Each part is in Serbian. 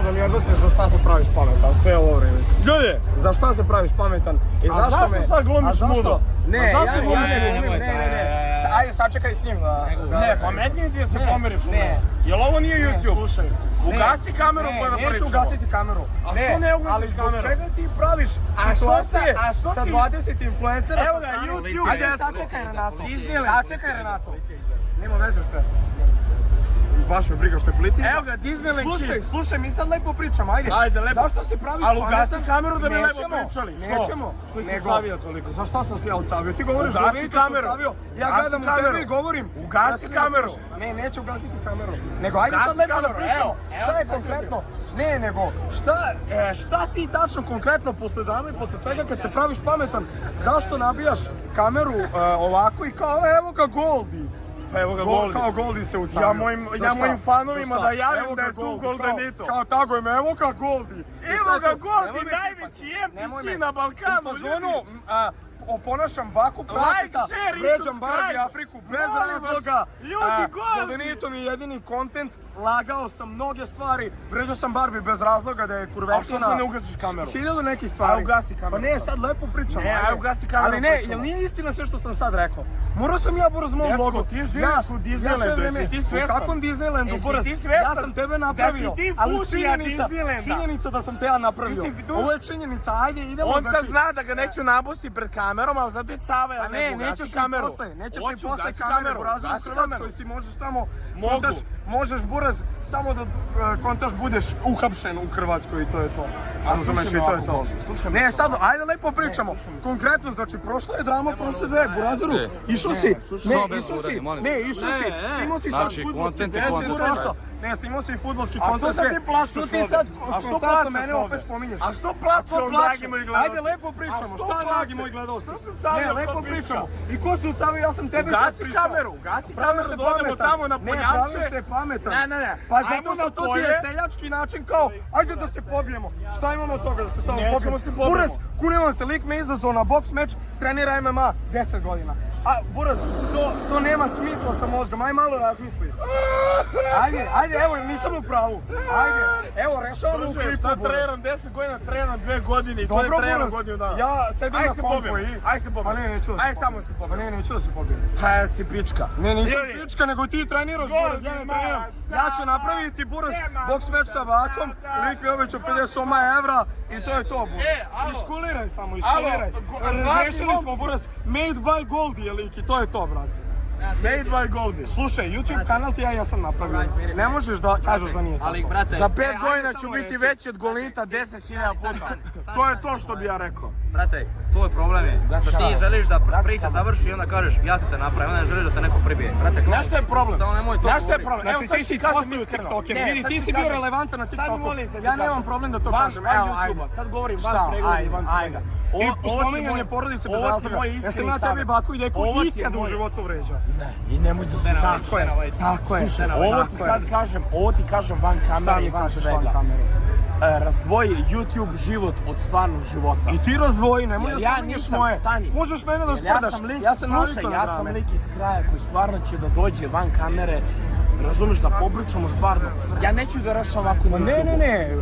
da mi odnosiš za šta se praviš pametan sve ovo vreme. Ljudi! Za šta se praviš pametan i zašto me... A zašto sad glumiš mudo? Ne, ja ne. Ajde, sačekaj s njim da... Ne, pametnije ti je se pomeriš. Ne. Jel ovo nije YouTube? Slušaj. Ugasi kameru pa da pričamo. Neću ugasiti kameru. A što ne ugasiš kameru? Ali zbog čega ti praviš situacije sa 20 influencera? Evo ga, YouTube. Ajde, sačekaj Renato. Sačekaj Renato. Nema veze što je. Baš me briga što je policija. Evo ga, Disneyland Kid. Slušaj, mi sad lepo pričamo, ajde. Ajde, lepo. Zašto se praviš pametan? pametan? Ali ugasi kameru da bi lepo pričali. Nećemo. Što si Nego, ucavio toliko? za šta sam se ja ucavio? Ti govoriš da Ugasi nisi kameru. ucavio. Ja Ugasi gledam u kameru. tebe i govorim. Ugasi kameru. Ne, neću ugasiti kameru. Nego, ajde Ugasi sad lepo da kameru, pričamo. evo, Šta je sad konkretno? Ne, nego, šta ti tačno konkretno posle dana i posle svega kad se praviš pametan, zašto nabijaš kameru ovako i kao, evo ga Goldi. Evo ga Goldi. Kao Goldi se ucavio. Ja mojim fanovima da javim da je tu Goldenito. Kao tako ime, evo ga Goldi. Evo ga Goldi, najveći NPC na Balkanu, ljudi. Oponašam baku praseta, share i vređam subscribe. Barbie Afriku bez Molim vas, razloga. ljudi, Goldi. Goldenito mi je jedini kontent, lagao sam mnoge stvari, vređao sam Barbie bez razloga da je kurvetina. A što sad ne ugasiš kameru? 1000 nekih stvari. A ugasi kameru. Pa ne, sad lepo pričam. Ne, aj ugasi kameru, ali ne, pričamo. jel nije istina sve što sam sad rekao? Morao sam ja Boraz mom Dečko, vlogu. ti živiš u Disneylandu, jesi ti svestan? U kakvom Disneylandu, Jesi Boraz? ti svestan? Ja sam tebe napravio. Da si ti ali fuzija Disneylanda. činjenica da sam te ja napravio. Ti si tu. Ovo je činjenica, ajde idemo. On sad zna da ga neću nabusti pred kamerom, ali zato je Cava, ja ne mogu, gasi kameru. Nećeš mi Hoću, posle gasi kameru, kameru, u gasi Hrvatskoj kameru. si možeš samo, Mogu. možeš Buraz samo da kontaš budeš uhapšen u Hrvatskoj i to je to. Razumeš, i to je to. Ne, sad, ajde lepo pričamo. Konkretno, znači, prošla je drama, prošle dve, Burazeru, išao si, snimao si sad Znači, fudbalski content je kontent, content. nešto. Ne, snimao si fudbalski A kontent, što sad ti plačeš što ti ovdje? sad A što konstantno plačeš mene ovdje? opet spominješ. A što plačeš, dragi moji gledalci? Ajde, lepo pričamo, A što šta plačeš? dragi moji gledalci? Što se ucavio, Ne, lepo ko priča? pričamo. I ko se ucavio, ja sam tebe sad Ugasi pričao. kameru, ugasi Praviš kameru, se da odemo pametan. tamo na Ne, poljanče. praviš se pametan. Ne. Pa Ajmo zato što na to ti polje. je seljački način kao, ajde da se pobijemo. Šta imamo od toga da se stavimo Nećemo pobijemo? se pobijemo. Buraz, kunevam se, lik me izazvao na boks meč, trenira MMA 10 godina. A Buraz, to nema smisla sa mozgom, aj malo razmisli. Ajde, evo, nisam u pravu. Ajde, evo, rešavamo u Druže, klipu, šta Buraz. trenam 10 godina, trenam 2 godine i to Dobro, ne trenam Buraz, godinu dana. ja sedim Ajde na se kompu pobijemo, i... ajde se pobijemo. Pa ne, neću da se Ajde tamo se Pa pobijemo. ne, neću da se pobijem. Pa ja si pička. Ne, nisam Ljudi. pička, nego ti treniraš, Goldi, Buraz, ja ne ma, treniram. Ja ću napraviti, Buraz, nema boks meč sa Vakom, lik mi obećao 50 evra i to je to, Buraz. alo. Iskuliraj samo, iskuliraj. Razrešili smo, Buraz, made by Goldi je lik i to je to, brate. Made by Goldi. Slušaj, YouTube kanal ti ja sam napravio. Ne možeš da kažeš da nije tako. Ali, brate, Za 5 godina ću biti veći od Golita 10.000 puta. To je to što bi ja rekao. brate, tvoj problem je što ti želiš da priča završi i onda kažeš ja sam te napravio, onda ne želiš da te neko pribije. Brate, znaš šta je problem? Samo nemoj to Znaš šta je govoriti. problem? Znači Evo sad ti si kažem postao iskreno. TikToker, Ne, vidi, sad ti ti si bio kažem. relevantan na Sad TikToku. molim te, Ja nemam problem da to kažem. Van Evo, YouTube-a, ajde. sad govorim Šta? van pregleda i van Ajde. svega. I spominjanje porodice bez razloga. Ja sam ja tebi baku i deko ikada u životu vređao. I nemoj da se Tako je, tako je. Slušaj, ovo ti sad kažem, ovo ti kažem van kamere i van svega. Razdvoji YouTube život od stvarnog života. I ti razdvoji, nemoj da Ja spominješ nisam, moje. stani. Možeš mene da Ja sprdaš. sam lik, Ja sam slušaj, navikao na ja sam drame. lik iz kraja koji stvarno će da dođe van kamere. Razumeš da popričamo stvarno. Ja neću da rešam ovako na YouTube. Ne.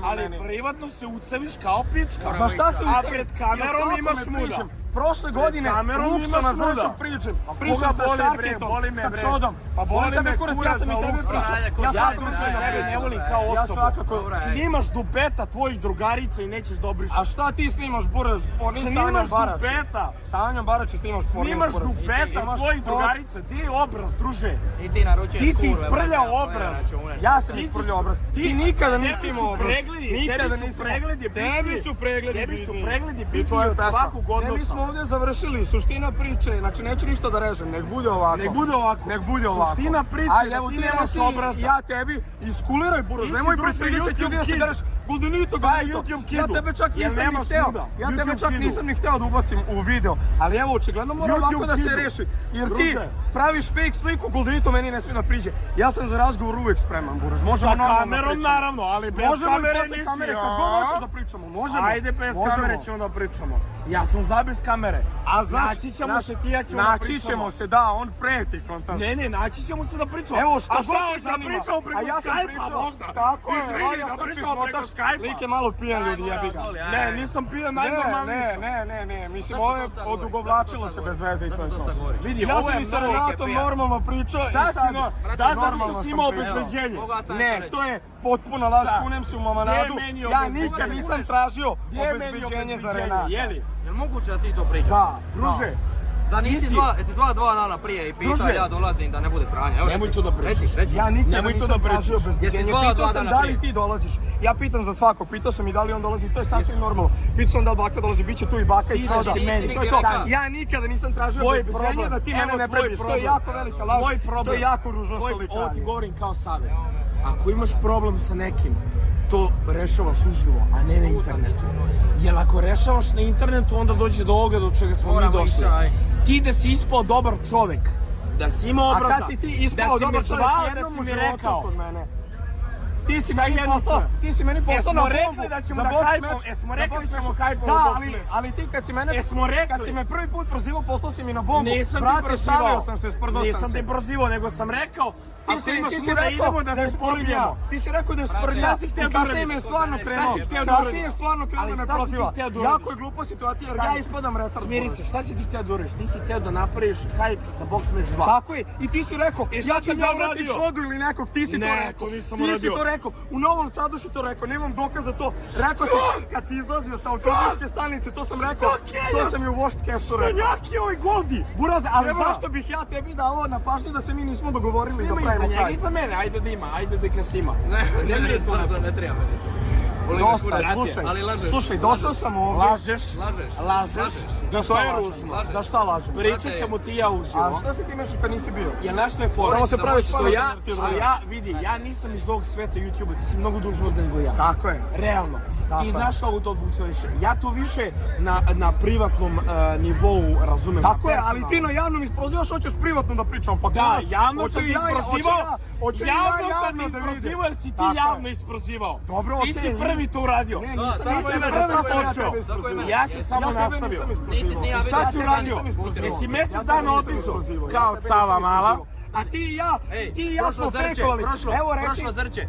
Ali privatno se ucaviš kao pička. Za šta se A pred kamerom imaš muda. Prošle godine Luksa na zrču pričam. Pričam sa Šarketom, sa Čodom. Pa boli tebe me kurac, kurac ja sam i za tebe Luksa. pričao. Ja sam tebe ne volim kao Ja osobu. svakako. Snimaš dupeta tvojih drugarica i nećeš da obrišeš. A šta ti snimaš, Buraz? Snimaš dupeta. Sa Anjom Barači snimaš porno. Snimaš Buraz. dupeta Imaš tvojih to. drugarica. Di je obraz, druže? I ti naručuješ Ti si kurve, isprljao brate, obraz. Ja sam Ti si- isprljao obraz. Ti nikada nisi imao obraz. Nikada nisi pregledi. Tebi su pregledi Tebi su bitniji. pregledi I bitniji to je od pesma. svakog Ne, mi smo odnosa. ovdje završili, suština priče, znači neću ništa da režem, nek bude ovako. Nek bude ovako. Nek bude ovako. Suština priče Ajde, da evo ti nemaš reci, obraza. Ja tebi iskuliraj, Buraz, Ti si nemoj pred druže 30 ljudi da se YouTube deraš Goldenito, Šta je Goldenito. YouTube Ja Kidu? tebe čak Jel nisam ni nemaš hteo, muda? ja tebe YouTube čak Kidu. nisam ni hteo da ubacim u video, ali evo očigledno mora YouTube ovako da se Kidu. reši, jer ti Druže. praviš fake sliku, Goldenito meni ne smije da priđe. Ja sam za razgovor uvijek spreman, Buraz, možemo Sa normalno kamerom pričamo. naravno, ali bez Možemo i kamere posle nisi. kamere, kad god hoćeš da pričamo, možemo. Ajde bez Možemo. kamere ćemo da pričamo. Ja sam za bez kamere. kamere. A znaš, naći ćemo se ti, ja ćemo naći ćemo se, da, on preti kontaš. Ne, naći ćemo se da pričamo. Evo, šta a god šta te je zanima. pričao preko A ja sam Skype-a pričao. možda? Tako je, Izvini, ja da sam pričao preko Skype-a. Lik je malo pijan ljudi, jebi ga. Ne, nisam pijan, najnormalniji sam. Ne, mislim, ovo je odugovlačilo se bez veze i to je to. Vidi, Ja ovo sam je i sa mnogo Renatom normalno pričao i Šta sad... si no? Da, zato što si imao obezbeđenje. Ne, to je potpuna laž, kunem se u Mamanadu. Ja nikad nisam tražio obezbeđenje za Renata. Jeli? Jel moguće da ti to pričaš? Da, druže. Da nisi zva 2 dana prije i pita ja dolazim da ne bude sranja. Nemoj to da pričaš. Reci. Ja nikad Nemoj to nisam da pričaš. tražio obezbeđenje. Jesi zvao Pitao 2 sam dana da li prije? ti dolaziš. Ja pitam za svakog, pitao sam i da li on dolazi, to je sasvim normalno. Pitao sam da li baka dolazi, bit će tu i baka i čoda. si meni, To je to. rekao. Ja nikada nisam tražio Tvoj obezbeđenje problem. da ti mene Evo ne tvoj prebiš. To je problem. jako velika laž. Tvoj problem. To je jako ružno što Ovo ti ličanje. govorim kao savjet. Ako imaš problem sa nekim, to rešavaš uživo, a ne na internetu. Jer ako rešavaš na internetu, onda dođe do ovoga do čega smo mi Moramo došli. ići, aj. Ti da si ispao dobar čovek, da si imao obraza, A kad si ti ispao dobar čovjek jednom u životu kod mene? Ti si meni poslao, ti si meni poslao na bombu za boks meč. Jesmo rekli da ćemo hajpati Da, boks meč. ali ti kad si mene, Jesmo rekli. kad si me prvi put prozivao, poslao si mi na bombu. Nisam ti Brate, prozivao. šalio sam se, sprdo sam Nisam se. te prozivao, nego sam rekao, Ti si da rekao idemo da se sprbljamo. Ti si rekao da je sprdnja. Šta si hteo da Kasnije uradiš? me je stvarno Šta krenuo. si hteo da Kasnije uradiš? je stvarno krenuo Ali da me šta si ti proziva. hteo da uradiš? Jako je glupa situacija jer ja ispadam retard. Smiri se, šta si ti hteo da uradiš? Ti si hteo da napraviš hype za boks meč 2. Tako je, i ti si rekao, I šta ja ću sam ja zazvati uradio? Čodu ili nekog, ti si to Ne, rekao. to nisam Ti si uradio. to rekao, u Novom Sadu si to rekao, nemam dokaz za to. Rekao si, kad si izlazio sa autobuske stanice, to sam rekao, to sam i u Voštkestu rekao. Stanjaki ovaj Goldi! Buraz, ali Evo. zašto bih ja tebi dao na pažnju da se mi nismo dogovorili da Nema iza pravimo njega, kraj? iza mene, ajde da ima, ajde da kas ima. Ne treba meni. Dosta, slušaj, ali lažeš. slušaj, došao sam ovdje. Lažeš. Za To je lažem? ružno. Za šta lažem? Pričat ćemo ti i ja A uživo. šta se ti mešaš kad nisi bio? Jel znaš što je fora? Samo se praviš što pametan ja, jer ti je što dobro. ja, vidi, ja nisam iz ovog sveta YouTube-a, ti si mnogo dužniji nego ja. Tako je. Realno. Tako Ti je. znaš kako to funkcioniše. Ja to više na privatnom nivou razumem. Tako je, ali personalno. ti na javnom isprozivaš, hoćeš privatno da pričam, pa Da, klinac, javno hoću sam i ti ja- isprozivao, hoću i ja javno sam javno ti da vidim. isprozivao jer si ti Tako je. javno isprozivao. Dobro, Ti okej, si prvi to uradio. Ne, nisam tako nisam je mene, prvi tako je sam ja mene. tebe Tako je isprozivao. mene. Ja sam samo Ja tebe nastavio. nisam isprozivao. Nisi ni ja Šta vidio. si Ja uradio? nisam isprozivao. Jesi Ja mjesec tebe dana nisam otišao? isprozivao. Kao Ja tebe cava nisam mala. isprozivao. A ti i ja, ti i ja prošlo smo zrče, fejkovali. Evo reci,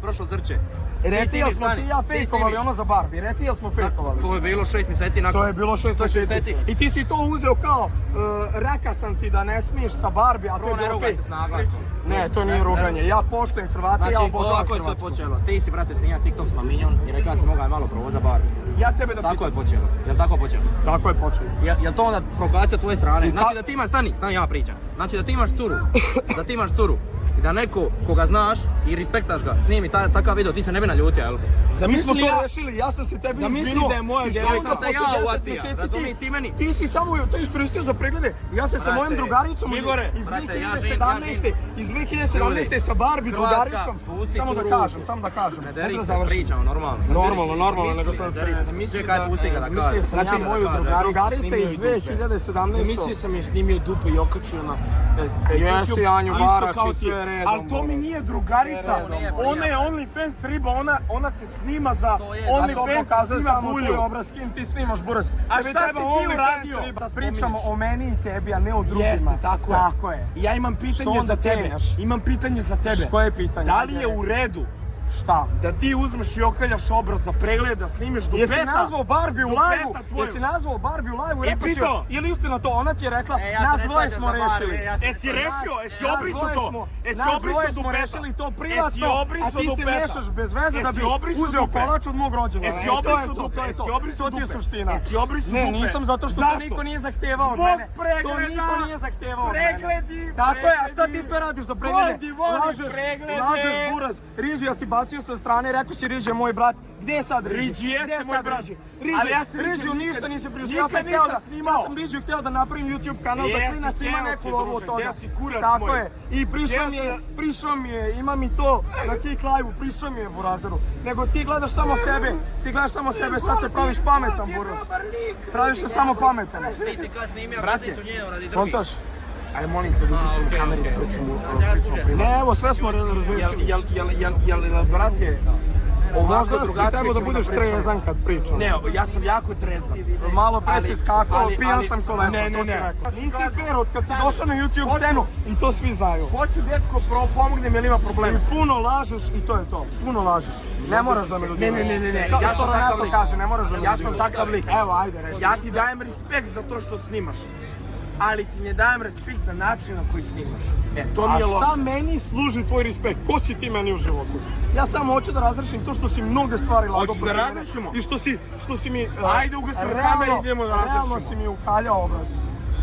prošlo zrče. reci jel smo ti i ja Ti fejkovali snimiš. ono za Barbie, reci jel smo fejkovali. To je bilo 6 mjeseci nakon. To je bilo 6 mjeseci. I ti si to uzeo kao, reka sam ti da ne smiješ sa Barbie, a to je Prvo ne bilo rugaj fake. se s naglaskom. Ne, to nije ruganje. Ja poštujem Hrvate, ja Znači, obožavam ovako je sve Hrvatsku. počelo. Ti si, brate, snimao TikTok s Maminjon i rekao si mogao je malo provoza bar. Ja tebe da Tako je pitam. počelo. Jel tako počelo? Tako je počelo. Jel to onda provokacija tvoje strane? I Znači da ti imaš, stani ja pričam. Znači da ti imaš curu i da neko koga znaš i respektaš ga snimi takav video, ti se ne bi naljutio, jel? Mi smo Zamisli to ja, rešili, ja sam se tebi Zamisli izvinuo. da je moja i što djevojka- onda Da posle ja 10 uvatija, mjeseci razumij, ti meni. Ti si samo to iskoristio za preglede. Ja se sa Brate, mojom drugaricom Igore, iz brate, ja 2017. Iz 2017. sa Barbie Hrvatska, drugaricom. spusti Samo tu da ruku. kažem, samo da kažem. Ne deri Da se, završim. pričamo normalno. Normalno, nego sam se... Čekaj, pusti ga da kaže. Zamislio sam Znači, ja moju drugarica iz 2017. Zamislio sam je snimio dupe i okačio na Jesi, YouTube, Anju a isto Barač kao i ti. sve redom, Ali to mi nije drugarica, Sve redom. ona je OnlyFans riba, ona se snima za To je, To OnlyFans, pokazuje snima samo tvoj bulju. obraz, s kim ti snimaš buraz. A Tebi šta treba si ti OnlyFans uradio? riba. Da Pričamo spominješ. o meni i tebi, a ne o drugima. Jeste, tako je. Tako je. I ja imam Što pitanje onda za tebe. kenjaš? Imam pitanje za tebe. Koje pitanje? Da li je Ajde, u reci. redu Šta? da ti uzmeš i okaljaš obraz za pregled, da snimiš dupeta? Jesi nazvao Barbie u Dupeta live-u? tvoju. Jesi nazvao Barbie u live-u? I Rekao si pitao. joj, je li istina to? Ona ti je rekla, E, ja se nas ne dvoje svađam smo za Barbie, rešili. ja se- Jesi rešio? Jesi Nas obrisao dvoje to? smo- Jesi nas dvoje obrisao smo dupeta? rešili to Jesi privatno, a obrisao ti se dupeta? mešaš bez veze da Jesi bi obrisao uzeo dupe? kolač od mog rođendana. Jesi E, to je obrisao to, dupe? to je Jesi to. obrisao To ti je dupe? suština. Jesi obrisao Ne, dupe? nisam zato što to Zašto? niko nije zahtevao od Zbog mene. pregleda. To niko nije zahtevao od mene. Pregledi, Tako je, a šta ti pregledi. sve radiš do preglede? Vodi, vodi Lažeš, preglede. lažeš buraz. Riži, ja si bacio sa strane, rekao si Riži je moj brat. Gdje je sad Riži? Riđi jeste Gdje je moj sad brat. Riži? Ali ja se Riži Riđiju ništa nikad- nisi pričao. nikad hteo nisam snimao. Ja sam Riđiju hteo da napravim YouTube kanal da Jesi, klinac ima hteo neku si, lovu od druže, toga. hteo si, kurac Tako moj. je. I prišao mi je, ima mi to na Kick Live-u, prišao mi je Burazeru. Nego ti gledaš samo sebe, sad se praviš pametan Buraz. Praviš se samo pametan. Ti si kad snimio Brate, braticu njenu radi drugih. Kontaš? Ajde, molim te, vidi se u kameri da pričamo privatno. Ne, evo sve smo razumiješ. Jel, brate, ovako Možda si drugačije trebao da ćemo budeš pričamo. trezan kad pričam. Ne, ja sam jako trezan. Malo pre si skakao, ali- pijan ali- sam koleto, ne, to si ne. rekao. Nisi fair od kad si došao na YouTube scenu i to svi znaju. Hoću dečko pomognem jer ima problema. I puno lažeš i to je to. Puno lažeš. Ne moraš da me ljudi. Ne. Kao Ja što sam takav Renato lik. kaže, ne moraš da me Ja ljudi. sam takav lik. Evo, ajde, reći. Ja ti dajem respekt za to što snimaš. Ali ti ne dajem respekt na način na koji snimaš. To mi je A loše. šta meni služi tvoj respekt? Ko si ti meni u životu? Ja samo hoću da razrešim to što si mnoge stvari lagao. Hoćeš da protiv mene razrešimo? I što si mi... Ajde, ugasimo kamere, idemo da razrešimo. Realno si mi ukaljao obraz.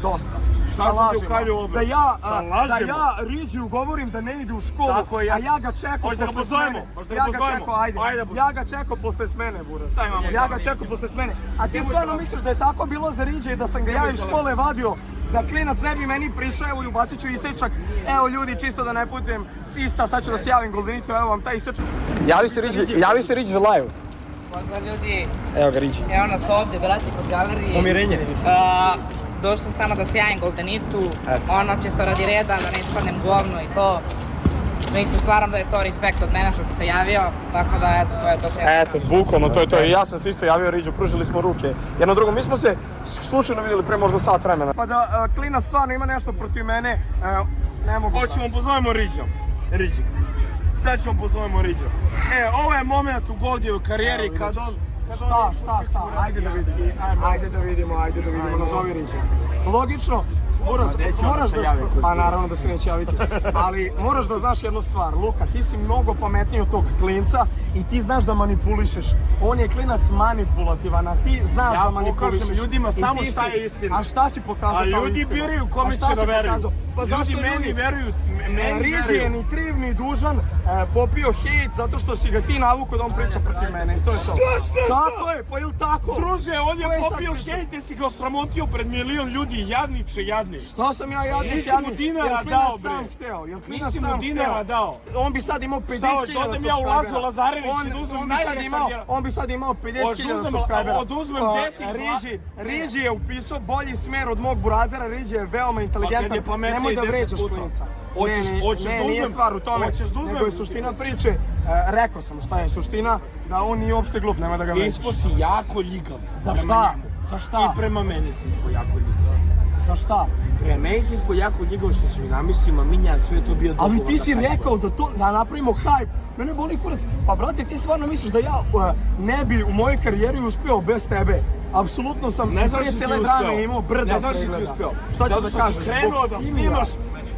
Dosta. Šta Sa sam ti lažima. ukaljao obraz? Sa Da lažima? ja Riđiju govorim da ne ide u školu, Tako je, a ja ga čekao Hoćeš da ga posle pozovemo? smene. Hoćeš da ga Ja ga pozovemo? čekao, ajde. Ajde, Ja ga čekao posle smene, Buras. Šta imamo? Ja ga čekao posle smene. A ti stvarno misliš da je tako bilo za Riđe i da sam ga ja iz škole vadio, da klinac ne bi meni prišao, evo i ubacit ću isečak. Evo ljudi, čisto da ne putujem sisa, sad ću da se javim Goldenito, evo vam taj isečak. Javi se Riđi za live. Pozdrav ljudi, Evo ga Riđi. evo nas ovdje, brati, kod galerije. Pomirenje. Došao sam samo da se javim Goldenitu, Eto. ono čisto radi reda, da ne ispadnem govno i to. Mislim stvaram da je to respekt od mene što sam se javio, tako da eto, to je to. Eto, bukvalno, to je to. I ja sam se isto javio Riđu, pružili smo ruke. Jedno drugo, mi smo se slučajno vidjeli pre možda sat vremena. Pa da klinac stvarno ima nešto protiv mene, ne mogu. Hoćemo pozovemo Riđa. Sad ćemo pozovemo Riđa. Ovo je moment u Goldijevoj karijeri kad on... Šta, ajde da vidimo, nazovi Riđa. Logično, moraš da, pa naravno da se neće javiti, ali moraš da znaš jednu stvar, Luka, ti si mnogo pametniji od tog klinca i ti znaš da manipulišeš. On je klinac manipulativan, a ti znaš Ja da manipulišeš. pokažem ljudima I samo ti šta si- je istina. A šta si pokazao A kao ljudi istinu? biraju A kome šta će si da veruju. pokazao? Pa zašto Ljudi meni veruju, Riđi je ni kriv ni dužan, popio hejt zato što si ga ti navuko da on priča protiv mene i to je to. Šta? Tako je, pa ili tako? Druže, on To je je sad popio priča. hejt, si ga osramotio pred milion ljudi, jadniče jadni. Šta sam ja jadnik? Nisi mu dinara dao, bre. Sam hteo, jel klinac Nisi mu sam dinara hteo? dao. On bi sad imao 50.000 hoćeš, da odem ja u Lazo Lazarević i da uzmem najretardira- On bi sad imao 50.000 Oduzmem- subscribera. oduzmem deti iz Riđi je upisao bolji smer od mog burazera, Riđi je veoma inteligentan. kad je pametniji Nemoj da 10 vređaš puta. klinca. Hoćeš da nije uzmem- stvar u tome, hoćeš da uzmem- nego je suština priče. Rekao sam šta je suština, da on nije uopšte glup, nemoj da ga vređaš. Ispo si jako ljigav. Za prema šta? njemu. Za šta? I prema meni si ispo jako ljigav. Za šta? Prema meni si ispo jako ljigav što si mi namistio, ma minja, sve je to bio Ali dogovor ti si da hajpujemo. rekao da napravimo hype. Mene boli kurac. Pa brate, ti stvarno misliš da ja ne bi u mojoj karijeri uspeo bez tebe? Apsolutno sam Ne znaš prije si ti cijele uspeo. drame imao brda Ne znaš si ti pregleda. uspeo. Šta ću Zato da što kažem? si krenuo Zbog da himija. snimaš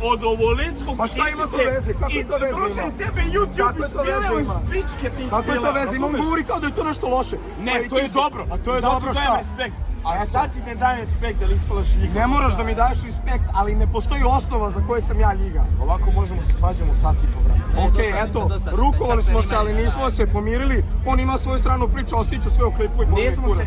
od ovolickog Pa šta ima to pisice veze? Kako i to veze druže, ima? tebe YouTube Kakve to veze ispileo iz ima? pičke ti ispileo. Kako je to veze? Imam govori kao da je to nešto loše. Ne, Pa i to ti je si- dobro. A to je Zato dobro dajem šta? respekt. A sad ti ne dajem respekt, ali ispalaš ljigav. Ne moraš da mi daješ respekt, ali ne postoji osnova za koje sam ja ljiga. Ovako možemo se svađamo sat i po vremena. Okej, eto, rukovali smo se, ali nismo se pomirili. On ima svoju stranu priču, ostiću sve u klipu i boli me kurac.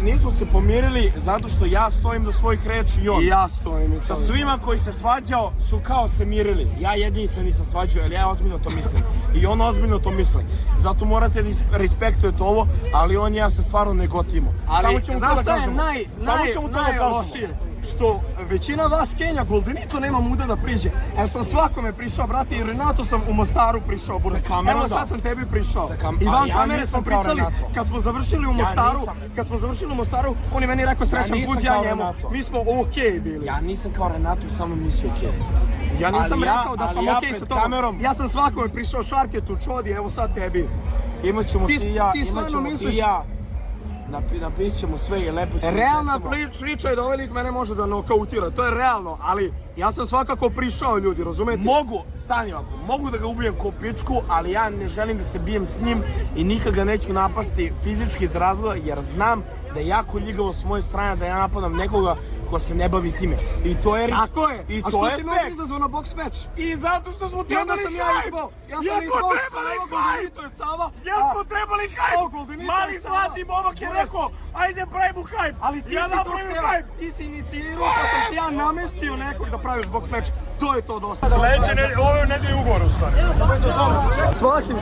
Nismo se pomirili zato što ja stojim do svojih reči i on. I ja stojim. Sa svima koji se svađao su kao se mirili. Ja jedini se nisam svađao, jer ja ozbiljno to mislim. I on ozbiljno to misli. Zato morate da respektujete ovo, ali on i ja se stvarno ne gotimo. Samo ćemo to znaš da šta je kažemo. Samo ćemo to da kažemo. najlošije? Što većina vas Kenja Goldenito nema muda da priđe. Jer sam svakome prišao, brate, i Renato sam u Mostaru prišao, Buras. Sa kamerom, Evo da. sad sam tebi prišao. Sa I van ali ja kamere nisam smo kao pričali, Renato. kad smo završili u Mostaru, on je meni rekao srećan nisam put, ja kao njemu. Renato. Mi smo okej bili. Ja nisam kao Renato i samo mislio okej. Ja nisam ali ja- rekao da ali sam ja okej pred sa tobom. kamerom- Ja sam svakome prišao Šarketu, Čodi, evo sad tebi. Imaćemo Ti- ti i ja, ti stvarno imaćemo ti misliš- i ja. Napisit ćemo sve i lepo ćemo. Realna recimo- priča je da ovaj lik mene može da nokautira, to je realno, ali ja sam svakako prišao ljudi, razumete? Stani ovako, mogu da ga ubijem ko pičku, ali ja ne želim da se bijem s njim i nikad ga neću napasti fizički iz razloga, jer znam da je jako ljigavo s moje strane da ja napadam nekoga ko se ne bavi time. I to je Tako je, I a to što je si me fact. izazvao na boks meč? I zato što smo I onda trebali sam ja hype! ispao, ja Jer sam smo ispao trebali Sava hype! Goldenito od Sava, Jer smo trebali Evo, hype! Goldenito Mali je Sava. zlatni momak je Buras. rekao, ajde pravimo hype! Ali ti ja si to napravim hteo, hype! ti si inicirao, pa sam ti ja namestio nekog da praviš boks meč, to je to dosta. Sledeće ove nedelje ugovor u stvari. Svahim